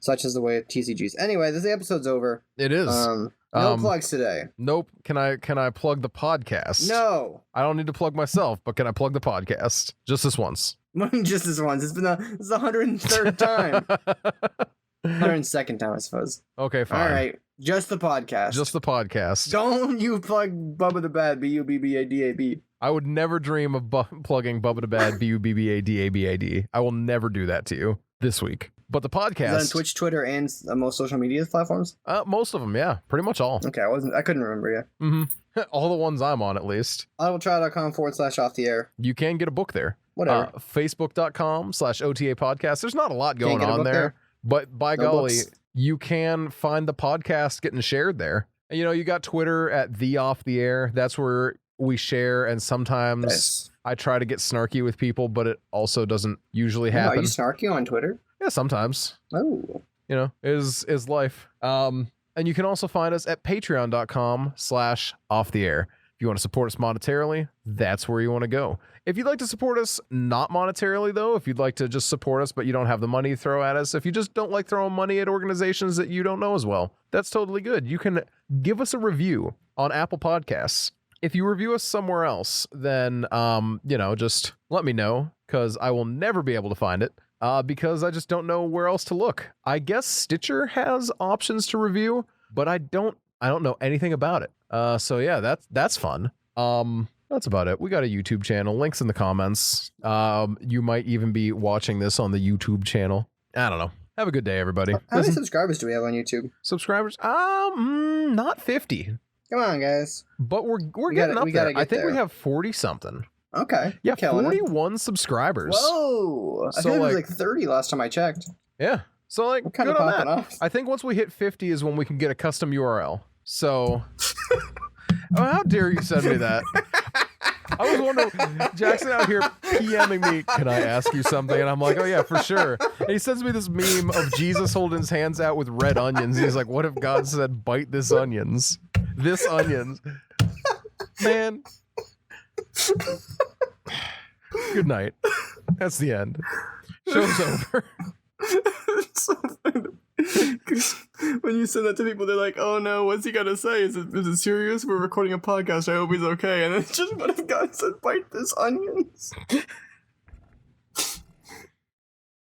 Such is the way of TCGs. Anyway, this episode's over. It is. No plugs today. Nope. Can I plug the podcast? No. I don't need to plug myself, but can I plug the podcast just this once? Just this once. This is the 103rd time. 102nd time, I suppose. Okay, fine. All right. Just the podcast. Just the podcast. Don't you plug Bubba the Bad, BUBBADAB. I would never dream of plugging Bubba the Bad, BUBBADABAD. I will never do that to you this week. But the podcast... Is that on Twitch, Twitter, and most social media platforms? Most of them, yeah. Pretty much all. Okay, I couldn't remember yet. All the ones I'm on, at least. audibletry.com/off the air. You can get a book there. Whatever. Facebook.com/OTA podcast. There's not a lot going on there. But by golly, you can find the podcast getting shared there. And, you got Twitter at the Off the Air. That's where we share, and sometimes I try to get snarky with people, but it also doesn't usually happen. Are you snarky on Twitter? Yeah, sometimes. Oh. Is life. And you can also find us at patreon.com/offtheair. If you want to support us monetarily, that's where you want to go. If you'd like to support us not monetarily, though, if you'd like to just support us, but you don't have the money to throw at us, if you just don't like throwing money at organizations that you don't know as well, that's totally good. You can give us a review on Apple Podcasts. If you review us somewhere else, then, just let me know, because I will never be able to find it, because I just don't know where else to look. I guess Stitcher has options to review, but I don't know anything about it. So yeah, that's fun. That's about it. We got a YouTube channel. Links in the comments. You might even be watching this on the YouTube channel. I don't know. Have a good day, everybody. How many subscribers do we have on YouTube? Subscribers? Not 50. Come on, guys. But we're getting up there. I think there. we have 40 something. Okay. Yeah, Killing 41 subscribers. Whoa! I So, think it was like- 30 last time I checked. Yeah. So like, We're kind good of on popping that. off. I think once we hit 50 is when we can get a custom URL. So, oh, how dare you send me that? I was wondering, Jackson out here PMing me, can I ask you something? And I'm like, oh yeah, for sure. And he sends me this meme of Jesus holding his hands out with red onions. He's like, what if God said, bite this onions? This onions. Man. Good night. That's the end. Show's over. It's so funny. 'Cause when you send that to people, they're like, "Oh no, what's he gonna say? Is it serious? We're recording a podcast. I hope he's okay." And then it's just, what if God said, "Bite this onions"?